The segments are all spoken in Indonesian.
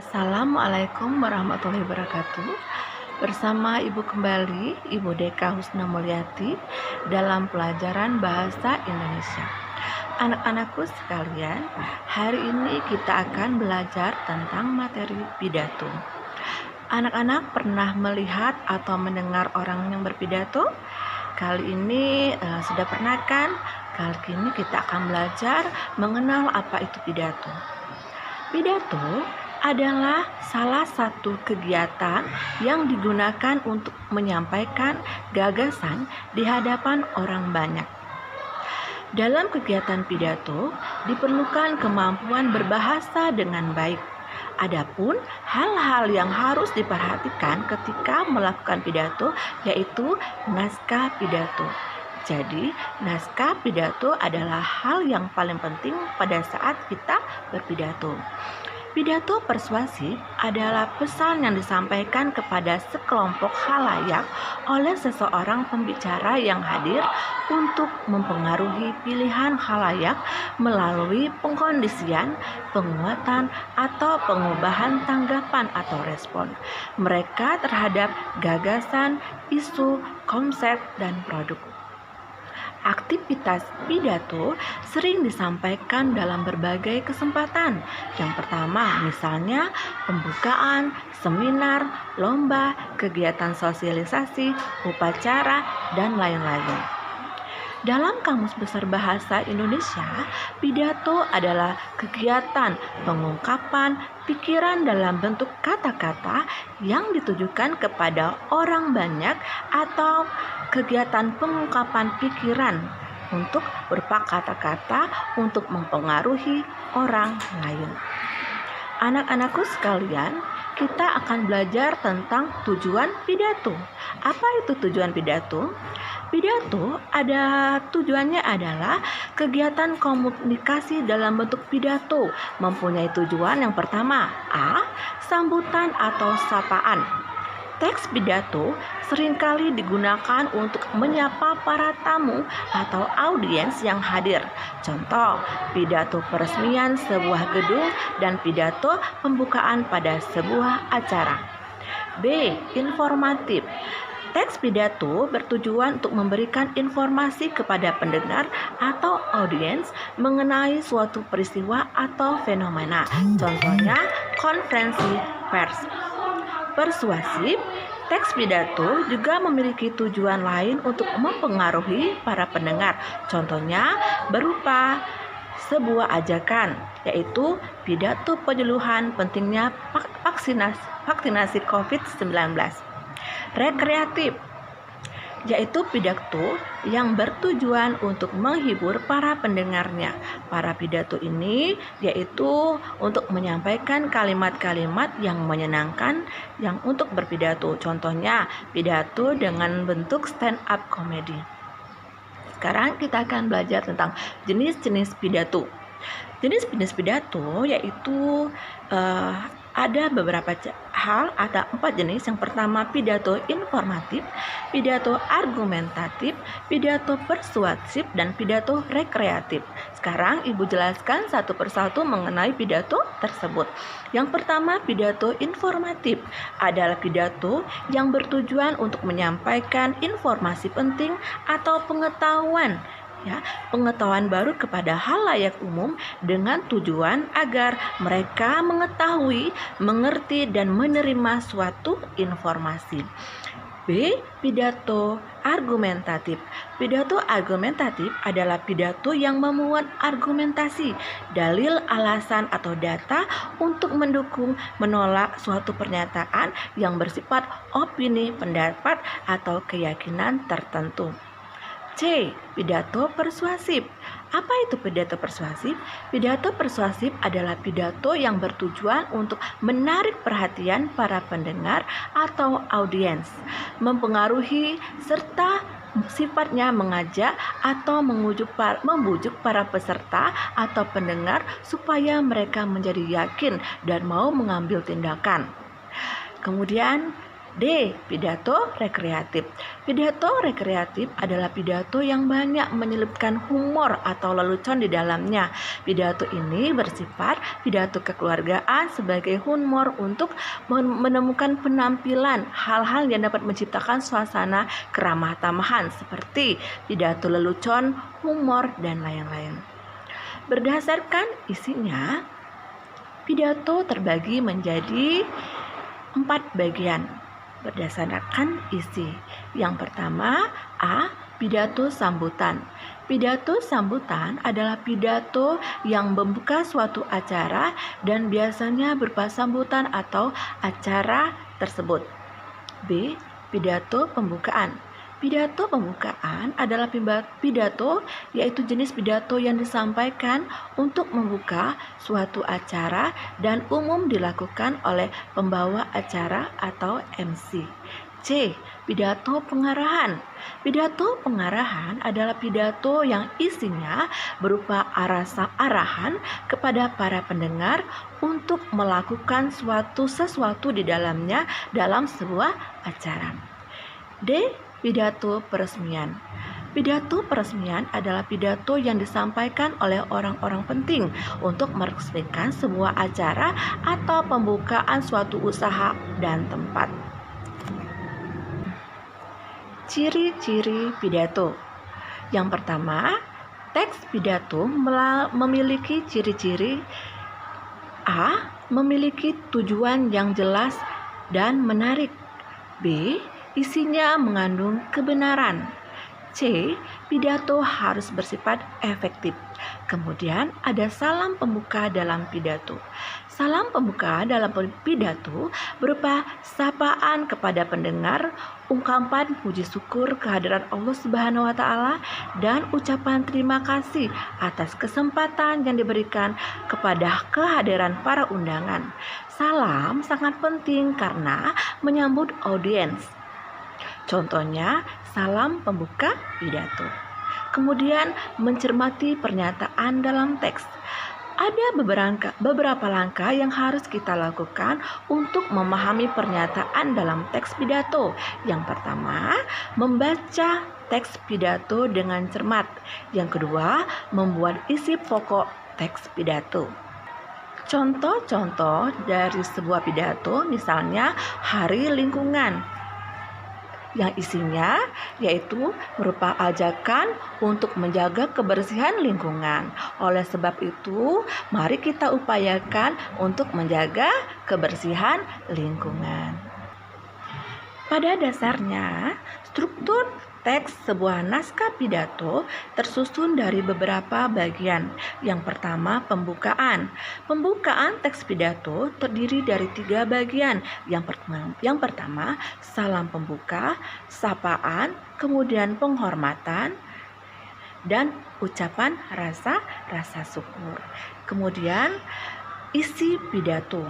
Assalamualaikum warahmatullahi wabarakatuh. Bersama Ibu kembali, Ibu Deka Husna Mulyati dalam pelajaran Bahasa Indonesia. Anak-anakku sekalian, hari ini kita akan belajar tentang materi pidato. Anak-anak pernah melihat atau mendengar orang yang berpidato? Kali ini sudah pernah kan? Kali ini kita akan belajar mengenal apa itu pidato. Pidato adalah salah satu kegiatan yang digunakan untuk menyampaikan gagasan di hadapan orang banyak. Dalam kegiatan pidato diperlukan kemampuan berbahasa dengan baik. Adapun hal-hal yang harus diperhatikan ketika melakukan pidato yaitu naskah pidato. Jadi, naskah pidato adalah hal yang paling penting pada saat kita berpidato. Pidato persuasif adalah pesan yang disampaikan kepada sekelompok khalayak oleh seseorang pembicara yang hadir untuk mempengaruhi pilihan khalayak melalui pengkondisian, penguatan, atau pengubahan tanggapan atau respon mereka terhadap gagasan, isu, konsep, dan produk. Aktivitas pidato sering disampaikan dalam berbagai kesempatan. Yang pertama, misalnya pembukaan, seminar, lomba, kegiatan sosialisasi, upacara, dan lain-lain. Dalam Kamus Besar Bahasa Indonesia, pidato adalah kegiatan pengungkapan pikiran dalam bentuk kata-kata yang ditujukan kepada orang banyak atau kegiatan pengungkapan pikiran untuk berupa kata-kata untuk mempengaruhi orang lain. Anak-anakku sekalian, kita akan belajar tentang tujuan pidato. Apa itu tujuan pidato? Pidato tujuannya adalah kegiatan komunikasi dalam bentuk pidato mempunyai tujuan yang pertama, A. Sambutan atau sapaan. Teks pidato seringkali digunakan untuk menyapa para tamu atau audiens yang hadir. Contoh, pidato peresmian sebuah gedung dan pidato pembukaan pada sebuah acara. B. Informatif. Teks pidato bertujuan untuk memberikan informasi kepada pendengar atau audiens mengenai suatu peristiwa atau fenomena. Contohnya, konferensi pers. Persuasif, teks pidato juga memiliki tujuan lain untuk mempengaruhi para pendengar. Contohnya, berupa sebuah ajakan, yaitu pidato penyuluhan pentingnya vaksinasi COVID-19. Rekreatif, yaitu pidato yang bertujuan untuk menghibur para pendengarnya. Para pidato ini yaitu untuk menyampaikan kalimat-kalimat yang menyenangkan yang untuk berpidato. Contohnya, pidato dengan bentuk stand up comedy. Sekarang kita akan belajar tentang jenis-jenis pidato. Jenis-jenis pidato yaitu ada beberapa hal, ada 4 jenis. Yang pertama, pidato informatif, pidato argumentatif, pidato persuasif, dan pidato rekreatif. Sekarang Ibu jelaskan satu persatu mengenai pidato tersebut. Yang pertama, pidato informatif adalah pidato yang bertujuan untuk menyampaikan informasi penting atau pengetahuan baru kepada halayak umum dengan tujuan agar mereka mengetahui, mengerti, dan menerima suatu informasi. B. Pidato argumentatif. Pidato argumentatif adalah pidato yang memuat argumentasi, dalil, alasan, atau data untuk mendukung, menolak suatu pernyataan yang bersifat opini, pendapat, atau keyakinan tertentu. C. Pidato persuasif. Apa itu pidato persuasif? Pidato persuasif adalah pidato yang bertujuan untuk menarik perhatian para pendengar atau audiens, mempengaruhi serta sifatnya mengajak atau membujuk para peserta atau pendengar supaya mereka menjadi yakin dan mau mengambil tindakan. Kemudian D. Pidato rekreatif. Pidato rekreatif adalah pidato yang banyak menyelipkan humor atau lelucon di dalamnya. Pidato ini bersifat pidato kekeluargaan sebagai humor untuk menemukan penampilan hal-hal yang dapat menciptakan suasana keramah tamahan seperti pidato lelucon, humor, dan lain-lain. Berdasarkan isinya, pidato terbagi menjadi 4 bagian. Berdasarkan isi. Yang pertama, A. Pidato sambutan. Pidato sambutan adalah pidato yang membuka suatu acara dan biasanya berupa sambutan atau acara tersebut. B. Pidato pembukaan. Pidato pembukaan adalah pidato, yaitu jenis pidato yang disampaikan untuk membuka suatu acara dan umum dilakukan oleh pembawa acara atau MC. C. Pidato pengarahan. Pidato pengarahan adalah pidato yang isinya berupa arahan kepada para pendengar untuk melakukan sesuatu di dalamnya dalam sebuah acara. D. Pidato peresmian. Pidato peresmian adalah pidato yang disampaikan oleh orang-orang penting untuk meresmikan sebuah acara atau pembukaan suatu usaha dan tempat. Ciri-ciri pidato. Yang pertama, teks pidato memiliki ciri-ciri: A. Memiliki tujuan yang jelas dan menarik. B. Isinya mengandung kebenaran. C. Pidato harus bersifat efektif. Kemudian ada salam pembuka dalam pidato. Salam pembuka dalam pidato berupa sapaan kepada pendengar, ungkapan puji syukur kehadiran Allah Subhanahu wa Ta'ala, dan ucapan terima kasih atas kesempatan yang diberikan kepada kehadiran para undangan. Salam sangat penting karena menyambut audiens. Contohnya, salam pembuka pidato. Kemudian, mencermati pernyataan dalam teks. Ada beberapa langkah yang harus kita lakukan untuk memahami pernyataan dalam teks pidato. Yang pertama, membaca teks pidato dengan cermat. Yang kedua, membuat isi pokok teks pidato. Contoh-contoh dari sebuah pidato, misalnya Hari Lingkungan, yang isinya yaitu berupa ajakan untuk menjaga kebersihan lingkungan. Oleh sebab itu, mari kita upayakan untuk menjaga kebersihan lingkungan. Pada dasarnya, struktur teks sebuah naskah pidato tersusun dari beberapa bagian. Yang pertama, pembukaan. Pembukaan teks pidato terdiri dari 3 bagian. Yang pertama, salam pembuka, sapaan, kemudian penghormatan, dan ucapan rasa syukur. Kemudian, isi pidato.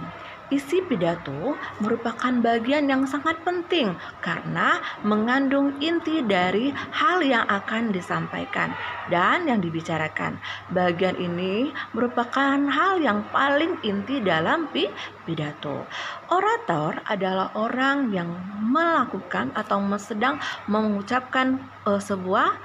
Isi pidato merupakan bagian yang sangat penting karena mengandung inti dari hal yang akan disampaikan dan yang dibicarakan. Bagian ini merupakan hal yang paling inti dalam pidato. Orator adalah orang yang melakukan atau sedang mengucapkan sebuah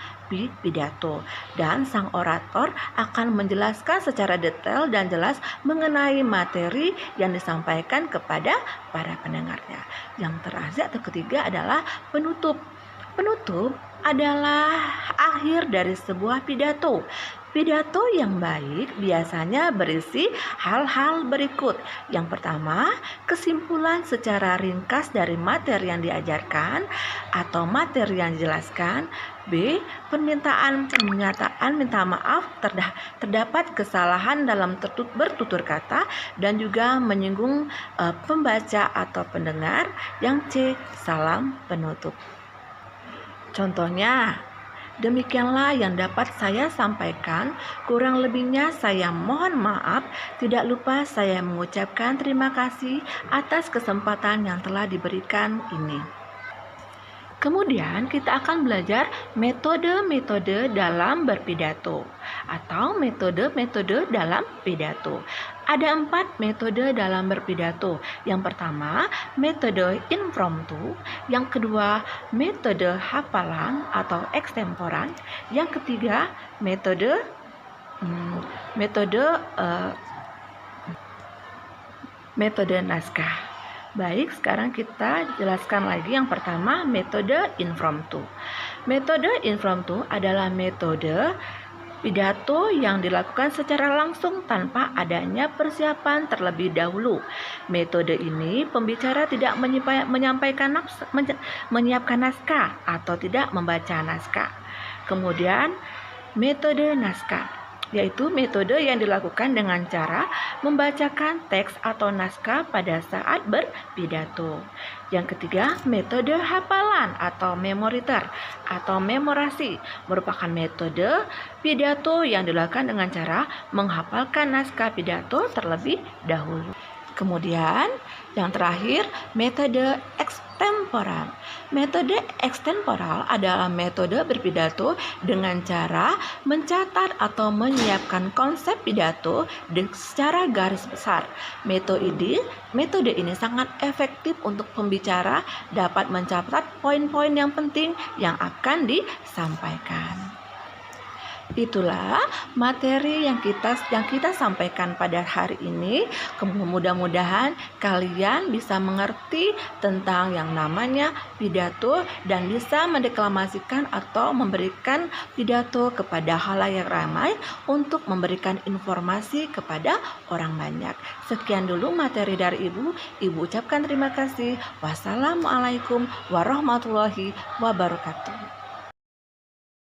pidato, dan sang orator akan menjelaskan secara detail dan jelas mengenai materi yang disampaikan kepada para pendengarnya. Yang terakhir atau ketiga adalah penutup. Penutup adalah akhir dari sebuah pidato. Pidato yang baik biasanya berisi hal-hal berikut. Yang pertama, kesimpulan secara ringkas dari materi yang diajarkan atau materi yang dijelaskan. B. Pernyataan minta maaf terdapat kesalahan dalam bertutur kata dan juga menyinggung pembaca atau pendengar. Yang C. Salam penutup. Contohnya, demikianlah yang dapat saya sampaikan. Kurang lebihnya saya mohon maaf. Tidak lupa saya mengucapkan terima kasih atas kesempatan yang telah diberikan ini. Kemudian kita akan belajar metode-metode dalam berpidato atau metode-metode dalam pidato. Ada 4 metode dalam berpidato. Yang pertama, metode impromptu. Yang kedua, metode hafalan atau ekstemporan. Yang ketiga, metode naskah. Baik, sekarang kita jelaskan lagi yang pertama, metode impromptu. Metode impromptu adalah metode pidato yang dilakukan secara langsung tanpa adanya persiapan terlebih dahulu. Metode ini pembicara tidak menyiapkan naskah atau tidak membaca naskah. Kemudian metode naskah, yaitu metode yang dilakukan dengan cara membacakan teks atau naskah pada saat berpidato. Yang ketiga, metode hafalan atau memoriter atau memorasi merupakan metode pidato yang dilakukan dengan cara menghafalkan naskah pidato terlebih dahulu. Kemudian yang terakhir, metode ekstemporal. Metode ekstemporal adalah metode berpidato dengan cara mencatat atau menyiapkan konsep pidato secara garis besar. Metode ini sangat efektif untuk pembicara dapat mencatat poin-poin yang penting yang akan disampaikan. Itulah materi yang kita sampaikan pada hari ini. Mudah-mudahan kalian bisa mengerti tentang yang namanya pidato dan bisa mendeklamasikan atau memberikan pidato kepada khalayak ramai untuk memberikan informasi kepada orang banyak. Sekian dulu materi dari Ibu. Ibu ucapkan terima kasih. Wassalamualaikum warahmatullahi wabarakatuh.